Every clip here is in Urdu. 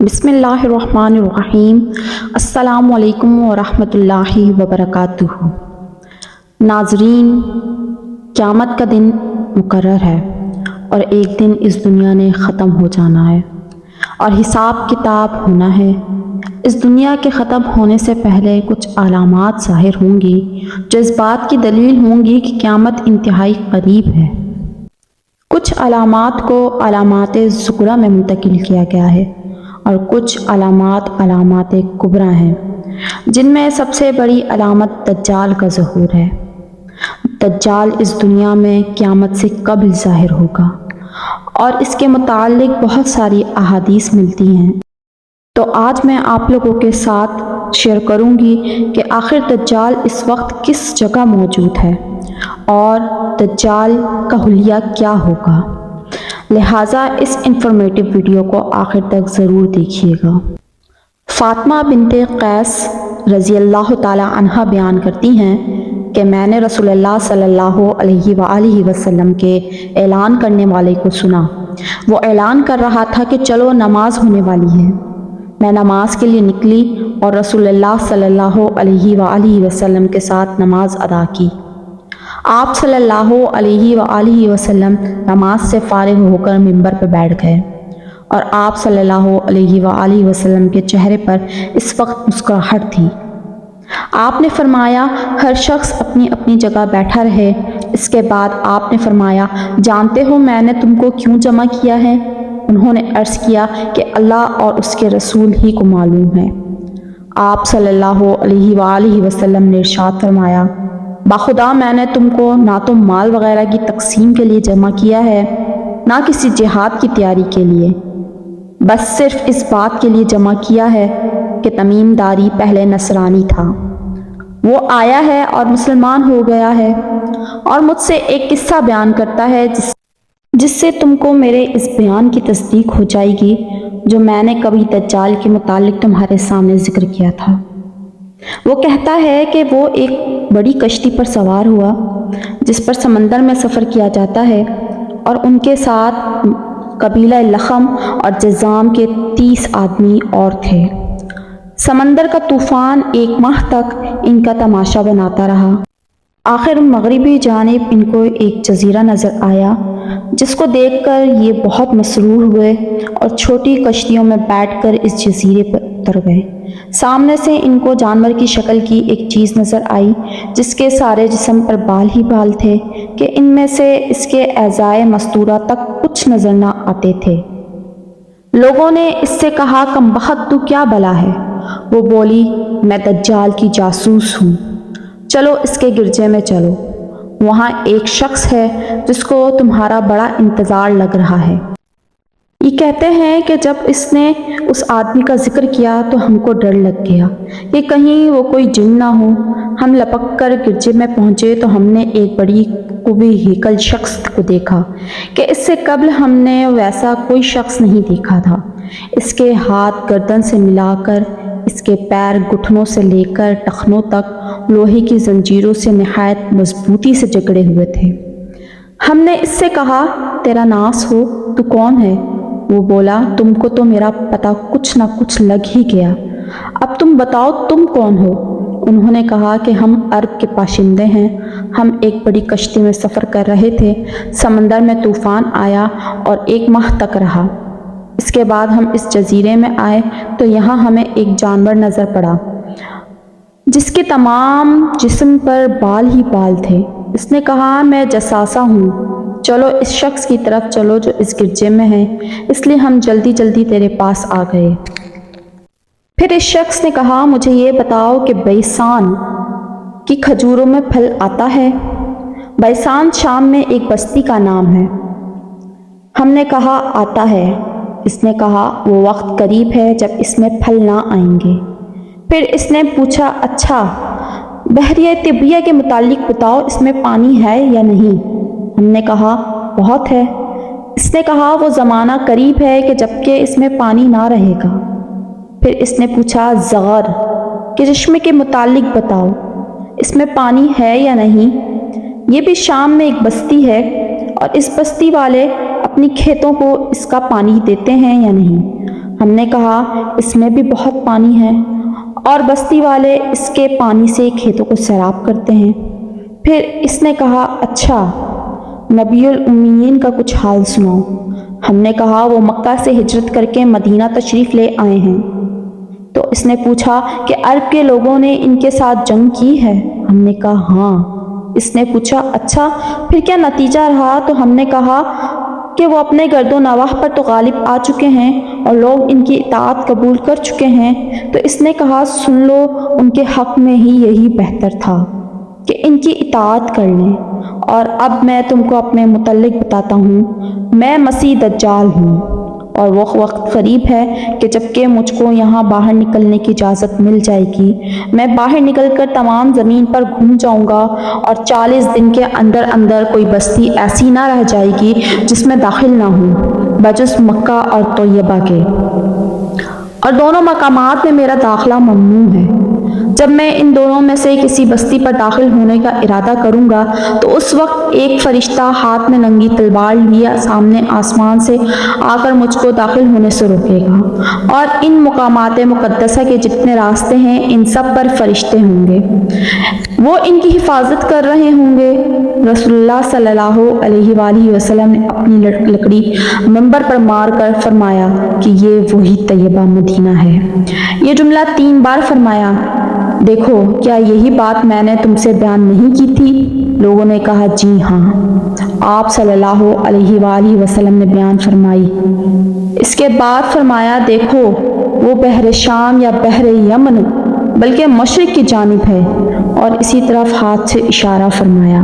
بسم اللہ الرحمن الرحیم۔ السلام علیکم ورحمۃ اللہ وبرکاتہ۔ ناظرین، قیامت کا دن مقرر ہے اور ایک دن اس دنیا نے ختم ہو جانا ہے اور حساب کتاب ہونا ہے۔ اس دنیا کے ختم ہونے سے پہلے کچھ علامات ظاہر ہوں گی جو اس بات کی دلیل ہوں گی کہ قیامت انتہائی قریب ہے۔ کچھ علامات کو علامات صغریٰ میں منتقل کیا گیا ہے اور کچھ علامات کبریٰ ہیں، جن میں سب سے بڑی علامت دجال کا ظہور ہے۔ دجال اس دنیا میں قیامت سے قبل ظاہر ہوگا اور اس کے متعلق بہت ساری احادیث ملتی ہیں۔ تو آج میں آپ لوگوں کے ساتھ شیئر کروں گی کہ آخر دجال اس وقت کس جگہ موجود ہے اور دجال کا حلیہ کیا ہوگا، لہٰذا اس انفارمیٹیو ویڈیو کو آخر تک ضرور دیکھیے گا۔ فاطمہ بنت قیس رضی اللہ تعالی عنہا بیان کرتی ہیں کہ میں نے رسول اللہ صلی اللہ علیہ وآلہ وسلم کے اعلان کرنے والے کو سنا۔ وہ اعلان کر رہا تھا کہ چلو نماز ہونے والی ہے۔ میں نماز کے لیے نکلی اور رسول اللہ صلی اللہ علیہ وآلہ وسلم کے ساتھ نماز ادا کی۔ آپ صلی اللہ علیہ وآلہ وسلم نماز سے فارغ ہو کر ممبر پر بیٹھ گئے اور آپ صلی اللہ علیہ وآلہ وسلم کے چہرے پر اس وقت مسکراہٹ تھی۔ آپ نے فرمایا ہر شخص اپنی اپنی جگہ بیٹھا رہے۔ اس کے بعد آپ نے فرمایا جانتے ہو میں نے تم کو کیوں جمع کیا ہے؟ انہوں نے عرض کیا کہ اللہ اور اس کے رسول ہی کو معلوم ہے۔ آپ صلی اللہ علیہ وآلہ وسلم نے ارشاد فرمایا باخدا میں نے تم کو نہ تو مال وغیرہ کی تقسیم کے لیے جمع کیا ہے نہ کسی جہاد کی تیاری کے لیے، بس صرف اس بات کے لیے جمع کیا ہے کہ تمیم داری پہلے نصرانی تھا، وہ آیا ہے اور مسلمان ہو گیا ہے اور مجھ سے ایک قصہ بیان کرتا ہے جس سے تم کو میرے اس بیان کی تصدیق ہو جائے گی جو میں نے کبھی دجال کے متعلق تمہارے سامنے ذکر کیا تھا۔ وہ کہتا ہے کہ وہ ایک بڑی کشتی پر سوار ہوا جس پر سمندر میں سفر کیا جاتا ہے اور ان کے ساتھ قبیلہ لخم اور جذام کے 30 آدمی اور تھے۔ سمندر کا طوفان 1 ماہ تک ان کا تماشا بناتا رہا۔ آخر مغربی جانب ان کو ایک جزیرہ نظر آیا جس کو دیکھ کر یہ بہت مسرور ہوئے اور چھوٹی کشتیوں میں بیٹھ کر اس جزیرے پر اتر گئے۔ سامنے سے ان کو جانور کی شکل کی ایک چیز نظر آئی جس کے سارے جسم پر بال ہی بال تھے کہ ان میں سے اس کے اعضائے مستورہ تک کچھ نظر نہ آتے تھے۔ لوگوں نے اس سے کہا کم بخت تو کیا بلا ہے؟ وہ بولی میں دجال کی جاسوس ہوں، چلو اس کے گرجے میں چلو، وہاں ایک شخص ہے جس کو تمہارا بڑا انتظار لگ رہا ہے۔ یہ کہتے ہیں کہ جب اس نے اس آدمی کا ذکر کیا تو ہم کو ڈر لگ گیا کہ کہیں وہ کوئی جن نہ ہو۔ ہم لپک کر گرجے میں پہنچے تو ہم نے ایک بڑی قوی ہیکل شخص کو دیکھا کہ اس سے قبل ہم نے ویسا کوئی شخص نہیں دیکھا تھا۔ اس کے ہاتھ گردن سے ملا کر، اس کے پیر گھٹنوں سے لے کر ٹخنوں تک لوہے کی زنجیروں سے نہایت مضبوطی سے جکڑے ہوئے تھے۔ ہم نے اس سے کہا تیرا ناس ہو، تو کون ہے؟ وہ بولا تم کو تو میرا پتہ کچھ نہ کچھ لگ ہی گیا، اب تم بتاؤ تم کون ہو؟ انہوں نے کہا کہ ہم عرب کے باشندے ہیں، ہم ایک بڑی کشتی میں سفر کر رہے تھے، سمندر میں طوفان آیا اور 1 ماہ تک رہا۔ اس کے بعد ہم اس جزیرے میں آئے تو یہاں ہمیں ایک جانور نظر پڑا جس کے تمام جسم پر بال ہی بال تھے۔ اس نے کہا میں جساسہ ہوں، چلو اس شخص کی طرف چلو جو اس گرجے میں ہے، اس لیے ہم جلدی جلدی تیرے پاس آ گئے۔ پھر اس شخص نے کہا مجھے یہ بتاؤ کہ بیسان کی کھجوروں میں پھل آتا ہے؟ بیسان شام میں ایک بستی کا نام ہے۔ ہم نے کہا آتا ہے۔ اس نے کہا وہ وقت قریب ہے جب اس میں پھل نہ آئیں گے۔ پھر اس نے پوچھا اچھا بحریہ طبیہ کے متعلق بتاؤ، اس میں پانی ہے یا نہیں؟ ہم نے کہا بہت ہے۔ اس نے کہا وہ زمانہ قریب ہے کہ جبکہ اس میں پانی نہ رہے گا۔ پھر اس نے پوچھا زغر کے چشمے کے متعلق بتاؤ، اس میں پانی ہے یا نہیں؟ یہ بھی شام میں ایک بستی ہے اور اس بستی والے اپنی کھیتوں کو اس کا پانی دیتے ہیں یا نہیں؟ ہم نے کہا اس میں بھی بہت پانی ہے اور بستی والے اس کے پانی سے کھیتوں کو سیراب کرتے ہیں۔ پھر اس نے کہا اچھا نبی الامیین کا کچھ حال سناؤ۔ ہم نے کہا وہ مکہ سے ہجرت کر کے مدینہ تشریف لے آئے ہیں۔ تو اس نے پوچھا کہ عرب کے لوگوں نے ان کے ساتھ جنگ کی ہے؟ ہم نے کہا ہاں۔ اس نے پوچھا اچھا پھر کیا نتیجہ رہا؟ تو ہم نے کہا کہ وہ اپنے گرد و نواح پر تو غالب آ چکے ہیں اور لوگ ان کی اطاعت قبول کر چکے ہیں۔ تو اس نے کہا سن لو ان کے حق میں ہی یہی بہتر تھا کہ ان کی اطاعت کر لیں، اور اب میں تم کو اپنے متعلق بتاتا ہوں، میں مسیح دجال ہوں اور وہ وقت قریب ہے کہ جب کہ مجھ کو یہاں باہر نکلنے کی اجازت مل جائے گی، میں باہر نکل کر تمام زمین پر گھوم جاؤں گا اور 40 دن کے اندر اندر کوئی بستی ایسی نہ رہ جائے گی جس میں داخل نہ ہوں بجز مکہ اور طیبہ کے، اور دونوں مقامات میں میرا داخلہ ممنوع ہے۔ جب میں ان دونوں میں سے کسی بستی پر داخل ہونے کا ارادہ کروں گا تو اس وقت ایک فرشتہ ہاتھ میں ننگی تلوار لیے سامنے آسمان سے آ کر مجھ کو داخل ہونے سے روکے گا، اور ان مقامات مقدسہ کے جتنے راستے ہیں ان سب پر فرشتے ہوں گے، وہ ان کی حفاظت کر رہے ہوں گے۔ رسول اللہ صلی اللہ علیہ وآلہ وسلم نے اپنی لکڑی منبر پر مار کر فرمایا کہ یہ وہی طیبہ مدینہ ہے۔ یہ جملہ 3 بار فرمایا۔ دیکھو کیا یہی بات میں نے تم سے بیان نہیں کی تھی؟ لوگوں نے کہا جی ہاں۔ آپ صلی اللہ علیہ وآلہ وسلم نے بیان فرمائی۔ اس کے بعد فرمایا دیکھو وہ بحر شام یا بحر یمن بلکہ مشرق کی جانب ہے، اور اسی طرف ہاتھ سے اشارہ فرمایا۔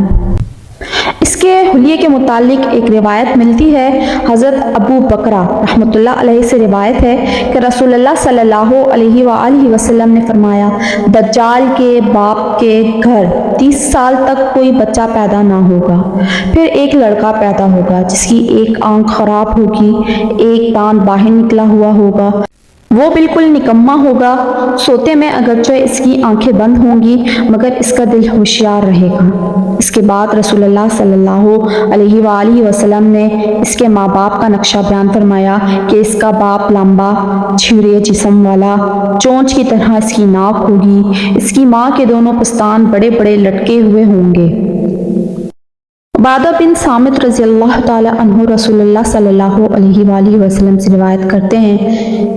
اس کے حلیے کے متعلق ایک روایت ملتی ہے، حضرت ابو بکرہ رحمۃ اللہ علیہ سے روایت ہے کہ رسول اللہ صلی اللہ علیہ وآلہ وسلم نے فرمایا دجال کے باپ کے گھر 30 سال تک کوئی بچہ پیدا نہ ہوگا، پھر ایک لڑکا پیدا ہوگا جس کی ایک آنکھ خراب ہوگی، ایک دانت باہر نکلا ہوا ہوگا، وہ بالکل نکما ہوگا، سوتے میں اگرچہ اس کی آنکھیں بند ہوں گی مگر اس کا دل ہوشیار رہے گا۔ اس کے بعد رسول اللہ صلی اللہ علیہ وآلہ وسلم نے اس کے ماں باپ کا نقشہ بیان فرمایا کہ اس کا باپ لمبا چھڑے جسم والا، چونچ کی طرح اس کی ناک ہوگی، اس کی ماں کے دونوں پستان بڑے بڑے لٹکے ہوئے ہوں گے۔ عبادہ بن صامت رضی اللہ تعالی عنہ رسول اللہ صلی اللہ علیہ وآلہ وسلم سے روایت کرتے ہیں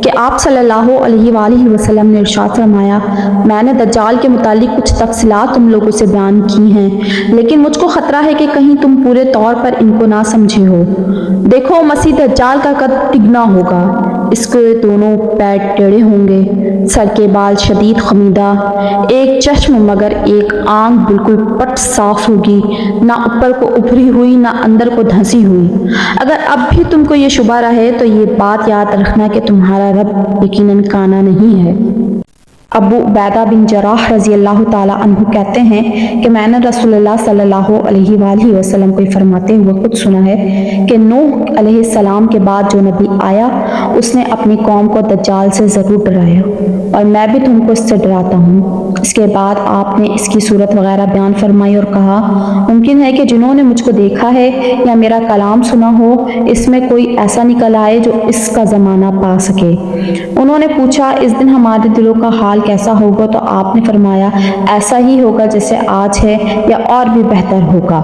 کہ آپ صلی اللہ علیہ وآلہ وسلم نے ارشاد فرمایا میں نے دجال کے متعلق کچھ تفصیلات تم لوگوں سے بیان کی ہیں، لیکن مجھ کو خطرہ ہے کہ کہیں تم پورے طور پر ان کو نہ سمجھے ہو۔ دیکھو مسیح دجال کا قد تگنا ہوگا، اس کے دونوں پیر ٹیڑھے ہوں گے، سر کے بال شدید خمیدہ، ایک چشم مگر ایک آنکھ بالکل پٹ صاف ہوگی، نہ اوپر کو ابھری ہوئی نہ اندر کو دھنسی ہوئی۔ اگر اب بھی تم کو یہ شبہ رہے تو یہ بات یاد رکھنا کہ تمہارا رب یقیناً کانا نہیں ہے۔ ابو عبیدہ بن جراح رضی اللہ تعالی عنہ کہتے ہیں کہ میں نے رسول اللہ صلی اللہ علیہ وآلہ وسلم کو فرماتے ہوئے خود سنا ہے کہ نوح علیہ السلام کے بعد جو نبی آیا اس نے اپنی قوم کو دجال سے ضرور ڈرایا، اور میں بھی تم کو اس سے ڈراتا ہوں۔ اس کے بعد آپ نے اس کی صورت وغیرہ بیان فرمائی اور کہا ممکن ہے کہ جنہوں نے مجھ کو دیکھا ہے یا میرا کلام سنا ہو اس میں کوئی ایسا نکل آئے جو اس کا زمانہ پا سکے۔ انہوں نے پوچھا اس دن ہمارے دلوں کا حال کیسا ہوگا؟ تو آپ نے فرمایا ایسا ہی ہوگا جیسے آج ہے یا اور بھی بہتر ہوگا۔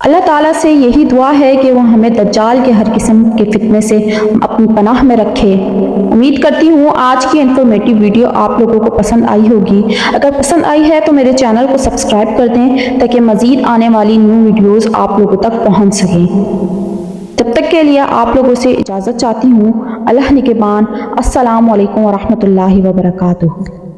اللہ تعالیٰ سے یہی دعا ہے کہ وہ ہمیں دجال کے ہر قسم کے فتنے سے اپنی پناہ میں رکھے۔ امید کرتی ہوں آج کی انفارمیٹیو ویڈیو آپ لوگوں کو پسند آئی ہوگی۔ اگر پسند آئی ہے تو میرے چینل کو سبسکرائب کر دیں تاکہ مزید آنے والی نیو ویڈیوز آپ لوگوں تک پہنچ سکیں۔ تب تک کے لیے آپ لوگوں سے اجازت چاہتی ہوں۔ اللہ نگہبان۔ السلام علیکم ورحمۃ اللہ وبرکاتہ۔